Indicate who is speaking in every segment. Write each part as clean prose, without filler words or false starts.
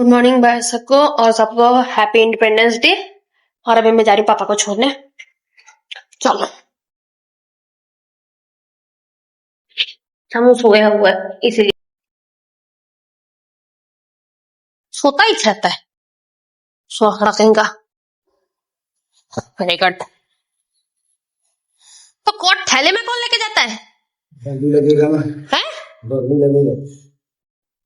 Speaker 1: Good morning भाई सबको और सबको हैप्पी इंडिपेंडेंस डे। और अभी मैं जा रही हूँ पापा को छोड़ने। चलो हम सोया हुआ है इसीलिए सोता ही रहता है सोखड़ा कहीं का। Very good. तो कोट थैले में कौन लेके जाता है?
Speaker 2: लगेगा ना
Speaker 1: है
Speaker 2: लगेगा।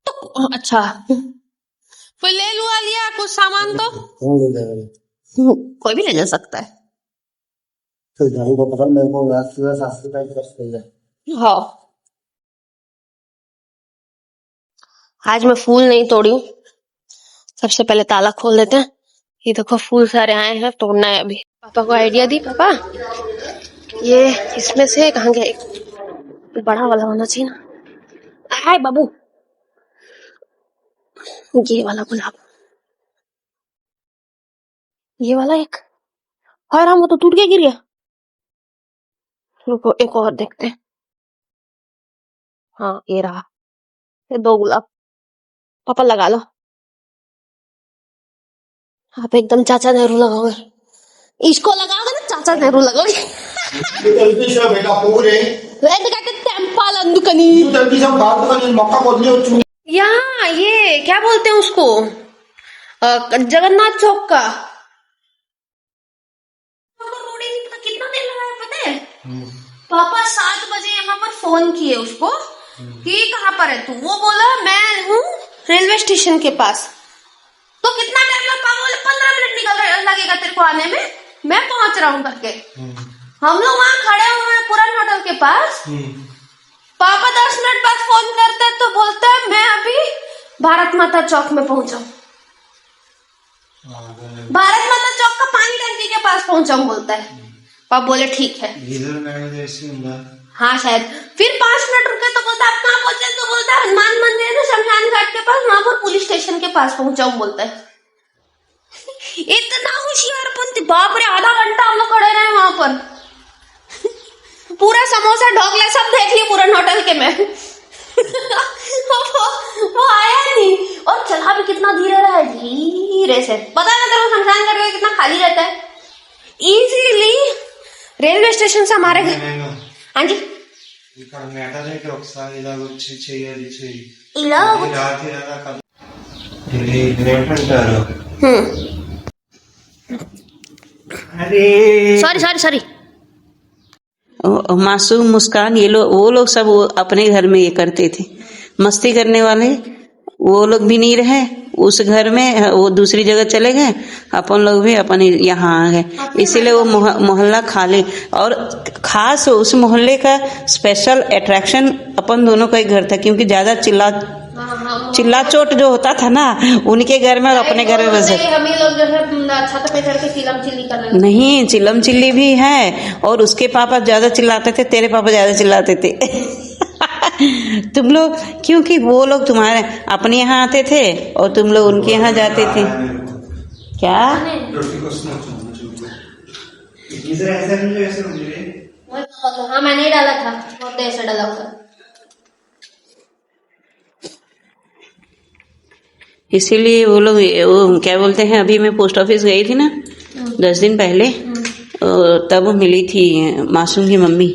Speaker 1: तो अच्छा कोई ले लुआ लिया कुछ सामान तो
Speaker 2: कौन ले जाएगा?
Speaker 1: कोई भी ले जा सकता है।
Speaker 2: तो जाने को पता मेरे को रात सुबह 7 टाइम कर है।
Speaker 1: हाँ आज मैं फूल नहीं तोड़ी हूँ। सबसे पहले ताला खोल देते हैं। ये देखो फूल सारे आए हैं, तोड़ना है अभी। पापा को आइडिया दी, पापा ये इसमें से कहाँ गया? एक बड़ा वाला होना चाहिए ना। हाय बाबू, ये वाला गुलाब, ये वाला एक। हाय राम, वो तो टूट के गिर गया। रुको एक और देखते हैं। हाँ ये रहा, ये 2 गुलाब। पापा लगा लो। आप एकदम चाचा नेहरू लगाओगे। इसको लगाओगे ना चाचा नेहरू लगाओगे। यहाँ ये क्या बोलते हैं उसको, जगन्नाथ चौक का। कितना देर लगाया पता है? पापा 7 बजे यहाँ पर फोन किए उसको कि कहाँ पर है तू। वो बोला मैं हूँ रेलवे स्टेशन के पास। तो कितना टाइम लगा? पापा बोले 15 मिनट लगेगा तेरे को आने में, मैं पहुंच रहा हूँ करके। हम लोग वहाँ खड़े हुए हैं पुरान होटल के पास। पापा 10 मिनट बाद फोन करते तो बोलते हैं मैं अभी भारत माता चौक में पहुंचा हूँ। भारत माता चौक का पानी टंकी के पास पहुंचा हूँ बोलता है। पापा बोले ठीक है। हाँ शायद। फिर 5 मिनट रुके तो बोलता है आप कहाँ पहुंचे? तो बोलता है हनुमान मंदिर है शमशान घाट के पास, वहां पर पुलिस स्टेशन के पास पहुंचा हूँ बोलता है। इतना होशियारपंती, बाप रे। आधा घंटा हम लोग खड़े रहे वहां पर। पूरा समोसा ढोकला सब देख लिए पूरा होटल के में। वो आया नहीं और चला भी कितना धीरे रहा है, धीरे से। पता है ना तेरे को शमशान घाट में कितना खाली रहता है। इजीली रेलवे स्टेशन से हमारे घर। हाँ जी सॉरी
Speaker 3: मासूम, मुस्कान, ये लोग, वो लोग सब अपने घर में ये करते थे। मस्ती करने वाले वो लोग भी नहीं रहे उस घर में, वो दूसरी जगह चले गए। अपन लोग भी अपन यहाँ आ गए, इसीलिए वो मोहल्ला खाली। और खास उस मोहल्ले का स्पेशल अट्रैक्शन अपन दोनों का ही घर था, क्योंकि ज्यादा चिल्ला चोट जो होता था ना उनके घर में और अपने घर में बस।
Speaker 1: हम लोग जो है छत पे चढ़ के चिल्लम चिल्ली कर रहे।
Speaker 3: नहीं, चिल्लम चिल्ली भी है। और उसके पापा ज्यादा चिल्लाते थे, तेरे पापा ज्यादा चिल्लाते थे। तुम लोग, क्योंकि वो लोग तुम्हारे अपने यहाँ आते थे और तुम लोग उनके यहाँ जाते थे। क्या
Speaker 1: हाँ मैंने डाला था, बहुत ऐसे डाला था।
Speaker 3: इसीलिए वो लोग, वो क्या बोलते हैं, अभी मैं पोस्ट ऑफिस गई थी ना 10 दिन पहले, तब मिली थी मासूम की मम्मी।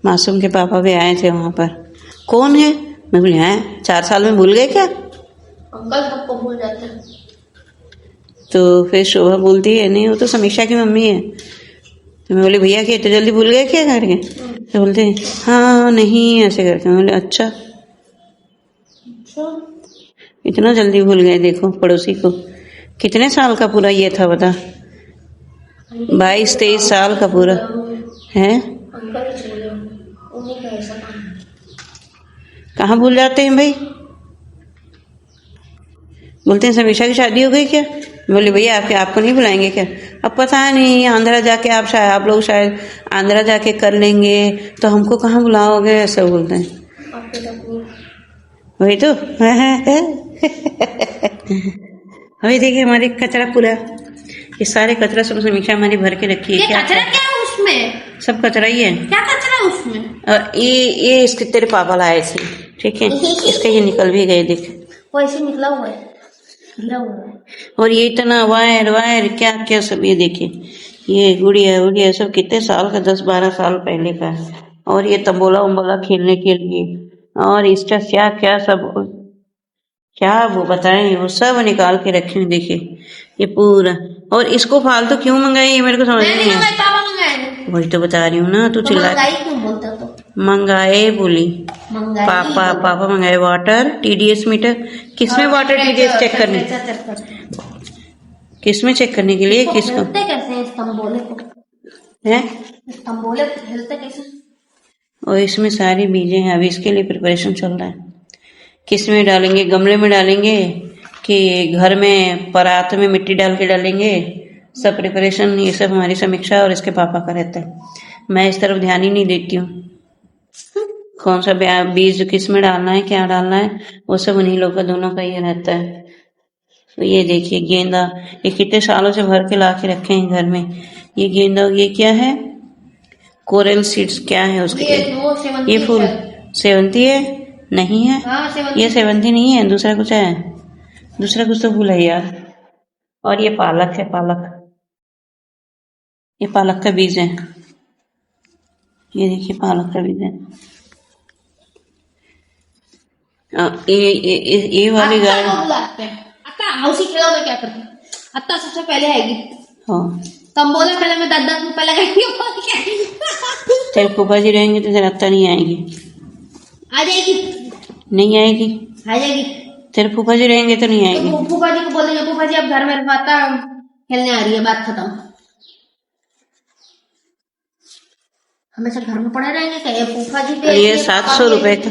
Speaker 3: मासूम के पापा भी आए थे वहां पर। कौन है? मैं बोली हैं 4 साल में भूल गए क्या?
Speaker 1: अंकल सबको भूल जाते हैं।
Speaker 3: तो फिर शोभा बोलती है नहीं वो तो समीक्षा की मम्मी है। तो मैं बोली भैया क्या तो जल्दी भूल गए क्या करके? तो बोलते हैं हाँ नहीं ऐसे करके। मैं बोले अच्छा इतना जल्दी भूल गए? देखो पड़ोसी को कितने साल का पूरा ये था बता, 22-23 साल का पूरा है। कहाँ भूल जाते हैं भाई? बोलते हैं समीक्षा की शादी हो गई क्या? बोले भैया आपको नहीं बुलाएंगे क्या? अब पता नहीं, आंध्रा जाके आप लोग शायद आंध्रा जाके कर लेंगे तो हमको कहाँ बुलाओगे, ऐसा बोलते हैं। वही तो। अभी देखिए हमारे कचरा पूरा, ये सारे कचरा सब समीक्षा हमारी भर के रखी है।
Speaker 1: क्या कचरा क्या है उसमें?
Speaker 3: सब कचरा ही है।
Speaker 1: क्या कचरा उसमें?
Speaker 3: ये इसके तेरे पापा लाए थे, ठीक है। इसके ये निकल भी गए, देख
Speaker 1: वैसे निकला हुआ है। गिरा हुआ है।
Speaker 3: और ये इतना वायर वायर क्या क्या सब, ये देखिए ये गुड़िया उड़िया सब कितने साल का, 10-12 साल पहले का है। और ये तंबोला उम्बोला खेलने के लिए, और इसका क्या क्या सब, क्या वो बताएं, वो सब निकाल के रखे हुए देखिए ये पूरा। और इसको फालतू क्यों मंगाई ये मेरे को समझ नहीं आया।
Speaker 1: पापा मंगाए,
Speaker 3: वही तो बता रही हूँ ना, तू चिल्ला।
Speaker 1: मंगाई क्यों बोलता तो?
Speaker 3: मंगाए बोली,
Speaker 1: मंगाई
Speaker 3: पापा मंगाए वाटर TDS मीटर। किसमें वाटर TDS चेक करने, किसमें चेक करने के लिए, किसको
Speaker 1: हिलते कैसे हैं इस तंबोले को?
Speaker 3: है?
Speaker 1: इस तंबोले को हिलते कैसे?
Speaker 3: और इसमें सारी बीजें हैं, अभी इसके लिए प्रिपरेशन चल रहा है। किस में डालेंगे, गमले में डालेंगे कि घर में परात में मिट्टी डाल के डालेंगे, सब प्रिपरेशन, ये सब हमारी समीक्षा और इसके पापा का रहता है। मैं इस तरफ ध्यान ही नहीं देती हूँ। कौन सा बीज किस में डालना है, क्या डालना है, वो सब उन्हीं लोग का, दोनों का ये रहता है। तो ये देखिए गेंदा, ये कितने सालों से भर के ला के रखे हैं घर में। ये गेंदा, ये क्या है, कोरल सीड्स क्या है उसके, ये फूल सेवंती है, नहीं है? ये सेवंती नहीं है, दूसरा कुछ है, दूसरा कुछ तो फूल है यार। और ये पालक है, पालक, ये पालक का बीज है, ये देखिए पालक का बीज है। ये वाली गाय
Speaker 1: क्या करते? अत्ता सबसे पहले आएगी।
Speaker 3: हाँ,
Speaker 1: तंबोला पहले मैं 10 रुपए लगाएंगे।
Speaker 3: तेरे फूफा जी रहेंगे तो तेरा अत्ता नहीं आएगी।
Speaker 1: आ जाएगी,
Speaker 3: नहीं आएगी,
Speaker 1: आ जाएगी।
Speaker 3: तेरे फूफा जी रहेंगे तो नहीं आएगी।
Speaker 1: तो फूफा जी को बोलेंगे, फूफा जी अब घर में रखवाता खेलने आ रही है, बात खत्म। हमेशा घर में पड़े रहेंगे क्या? फूफा जी पे
Speaker 3: ये 700 रुपए का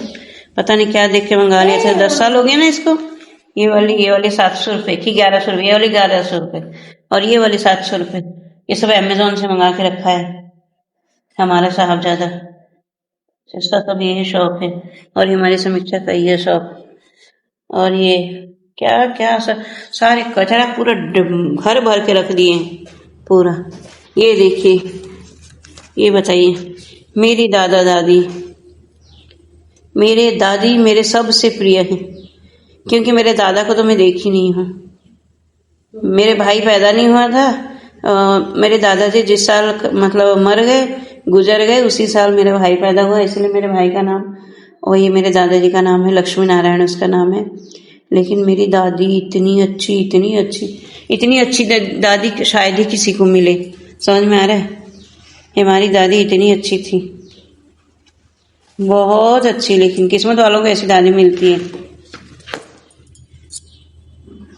Speaker 3: पता नहीं क्या देख के मंगा लिया था, 10 साल हो गए ना इसको। ये वाली 700 रुपए की, 1100 रुपए, ये वाली 1100 रुपए, और ये वाली 700 रुपए। ये सब अमेजोन से मंगा के रखा है हमारा साहबजादा, इसका सब यही शौक है। और हमारी समीक्षा का ये शौक। और ये क्या क्या सारे कचरा पूरा घर भर के रख दिए पूरा। ये देखिए, ये बताइए, मेरी दादा दादी, मेरे दादी मेरे सबसे प्रिय हैं, क्योंकि मेरे दादा को तो मैं देखी नहीं हूँ। मेरे भाई पैदा नहीं हुआ था, मेरे दादाजी जिस साल मतलब मर गए, गुजर गए, उसी साल मेरा भाई पैदा हुआ, इसलिए मेरे भाई का नाम, वही मेरे दादाजी का नाम है, लक्ष्मी नारायण उसका नाम है। लेकिन मेरी दादी इतनी अच्छी, इतनी अच्छी, इतनी अच्छी दादी शायद ही किसी को मिले। समझ में आ रहा है? हमारी दादी इतनी अच्छी थी, बहुत अच्छी। लेकिन किस्मत वालों को ऐसी दादी मिलती है।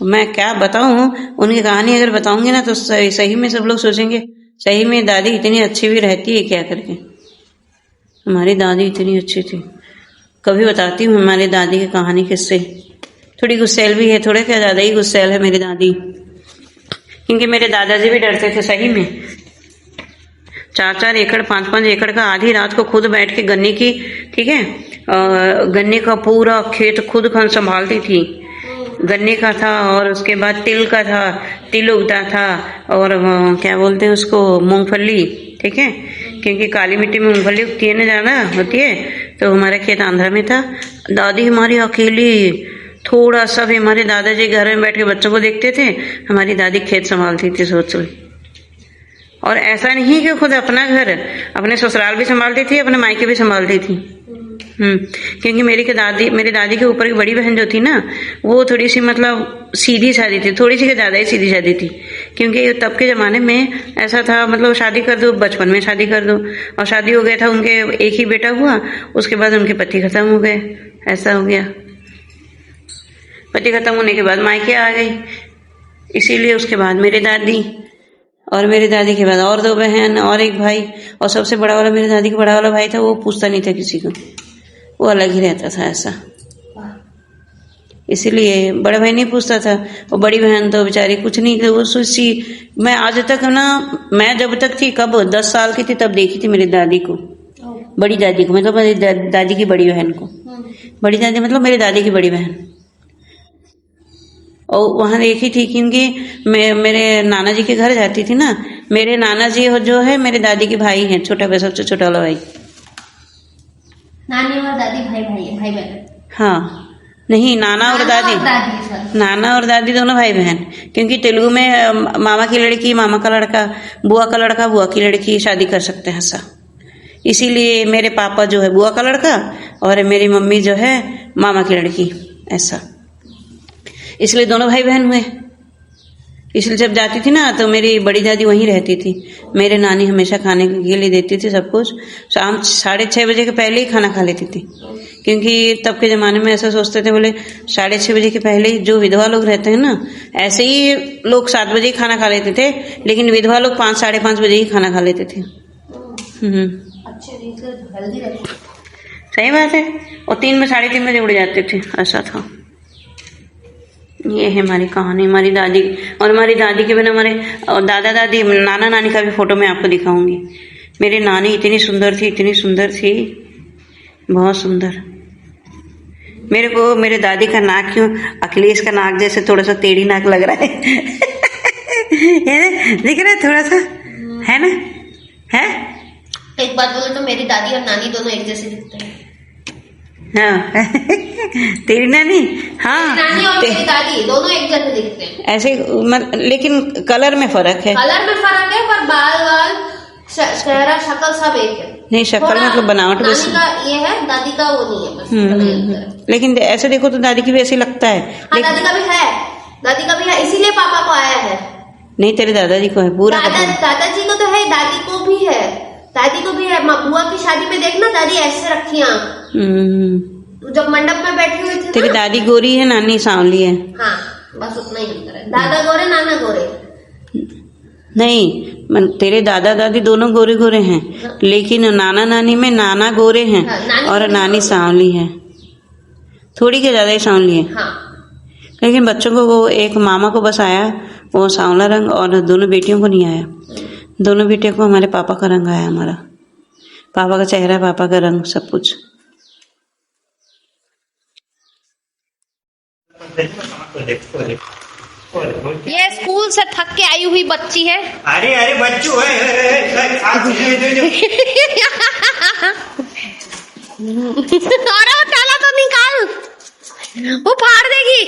Speaker 3: मैं क्या बताऊं, उनकी कहानी अगर बताऊंगी ना तो सही में सब लोग सोचेंगे सही में दादी इतनी अच्छी भी रहती है क्या करके। हमारी दादी इतनी अच्छी थी। कभी बताती हूँ हमारी दादी की कहानी, किससे। थोड़ी गुस्सैल भी है, थोड़े क्या ज्यादा ही गुस्सैल है मेरी दादी, क्योंकि मेरे दादाजी भी डरते थे सही में। 4-4 एकड़ 5-5 एकड़ का आधी रात को खुद बैठ के गन्ने की, ठीक है, गन्ने का पूरा खेत खुद संभालती थी। गन्ने का था, और उसके बाद तिल का था, तिल उगता था, और क्या बोलते हैं उसको, मूंगफली, ठीक है, क्योंकि काली मिट्टी में मूंगफली उगती है ना, ज्यादा होती है। तो हमारा खेत आंध्रा में था। दादी हमारी अकेली, थोड़ा सा भी, हमारे दादाजी घर में बैठ के बच्चों को देखते थे, हमारी दादी खेत संभालती थी, सोच लो। और ऐसा नहीं कि खुद अपना घर, अपने ससुराल भी संभालती थी, अपने मायके भी संभालती थी। क्योंकि मेरी दादी के ऊपर की बड़ी बहन जो थी ना, वो थोड़ी सी मतलब सीधी सादी थी, थोड़ी सी के ज्यादा ही सीधी सादी थी। क्योंकि तब के जमाने में ऐसा था, मतलब शादी कर दो, बचपन में शादी कर दो, और शादी हो गया था, उनके एक ही बेटा हुआ, उसके बाद उनके पति खत्म हो गए, ऐसा हो गया। पति खत्म होने के बाद मायके आ गई, इसीलिए उसके बाद मेरी दादी, और मेरी दादी के बाद और 2 बहन और 1 भाई, और सबसे बड़ा वाला मेरी दादी का बड़ा वाला भाई था, वो पूछता नहीं था किसी को, वो अलग ही रहता था ऐसा। इसीलिए बड़ा भाई नहीं पूछता था, और बड़ी बहन तो बेचारी कुछ नहीं, वो सोची। मैं आज तक ना, मैं जब तक थी, कब 10 साल की थी, तब देखी थी मेरी दादी को, बड़ी दादी को, मतलब मेरी दादी की बड़ी बहन को। बड़ी दादी मतलब मेरी दादी की बड़ी बहन। और वहां देखी थी, क्योंकि मैं मेरे नाना जी के घर जाती थी ना। मेरे नाना जी जो है मेरे दादी के भाई हैं, सबसे छोटा वाला भाई।
Speaker 1: नानी और दादी भाई बहन।
Speaker 3: हाँ, नहीं, नाना और दादी,
Speaker 1: सर।
Speaker 3: नाना और दादी दोनों भाई बहन। क्योंकि तेलुगु में मामा की लड़की मामा का लड़का, बुआ का लड़का बुआ की लड़की शादी कर सकते हैं ऐसा। इसीलिए मेरे पापा जो है बुआ का लड़का और मेरी मम्मी जो है मामा की लड़की ऐसा। इसलिए दोनों भाई बहन हुए। इसलिए जब जाती थी ना तो मेरी बड़ी दादी वहीं रहती थी। मेरे नानी हमेशा खाने के लिए देती थी सब कुछ। शाम 6:30 बजे के पहले ही खाना खा लेती थी। क्योंकि तब के ज़माने में ऐसा सोचते थे, बोले 6:30 बजे के पहले ही जो विधवा लोग रहते हैं ना, ऐसे ही लोग 7 बजे ही खाना खा लेते थे, लेकिन विधवा लोग 5 साढ़े 5 बजे ही खाना खा लेते थे।
Speaker 1: अच्छे हेल्दी रहते।
Speaker 3: सही बात है। और 3 में 3:30 बजे उड़ जाते थे, ऐसा था। ये है हमारी कहानी, हमारी दादी। और हमारी दादी के बिना हमारे दादा दादी नाना नानी का भी फोटो मैं आपको दिखाऊंगी। मेरी नानी इतनी सुंदर थी, इतनी सुंदर थी, बहुत सुंदर। मेरे को मेरे दादी का नाक क्यों अखिलेश का नाक जैसे थोड़ा सा टेढ़ी नाक लग रहा है। दिख रहा है थोड़ा सा, है ना? है
Speaker 1: एक बात बोलो तो मेरी दादी और नानी दोनों एक जैसे दिखते हैं।
Speaker 3: हाँ। तेरी नानी, हाँ,
Speaker 1: नानी और मेरी दादी दोनों एक जैसे दिखते हैं
Speaker 3: ऐसे। लेकिन कलर में फर्क है।
Speaker 1: कलर में फर्क है, पर बाल चेहरा शक्ल सब एक है।
Speaker 3: नहीं, शक्ल मतलब बनावट बस।
Speaker 1: नानी का ये है, दादी का वो नहीं है बस।
Speaker 3: लेकिन ऐसे देखो तो दादी की भी ऐसे लगता है।
Speaker 1: हाँ, दादी का भी है, दादी का भी है, इसीलिए पापा को आया है।
Speaker 3: नहीं, तेरे दादाजी को है पूरा।
Speaker 1: दादाजी को तो है, दादी को भी है, दादी को भी है। बुआ की शादी में देखना, दादी ऐसे रखी आंख, जब मंडप में बैठी हुई थी।
Speaker 3: तेरी दादी गोरी है, नानी सांवली है।
Speaker 1: हाँ, बस उतना ही अंतर है। दादा गोरे, नाना गोरे
Speaker 3: नहीं। तेरे दादा दादी दोनों गोरे गोरे हैं, लेकिन नाना नानी में नाना गोरे हैं।
Speaker 1: हाँ,
Speaker 3: और नानी सांवली है, थोड़ी के ज्यादा ही सांवली है।
Speaker 1: हाँ।
Speaker 3: लेकिन बच्चों को वो एक मामा को बस आया वो सांवला रंग, और दोनों बेटियों को नहीं आया। दोनों बेटियों को हमारे पापा का रंग आया, हमारा पापा का चेहरा, पापा का रंग, सब कुछ।
Speaker 1: ये स्कूल से थक के आई हुई बच्ची है।
Speaker 2: अरे अरे बच्चू है।
Speaker 1: अरे वो ताला तो निकाल, वो फाड़ देगी।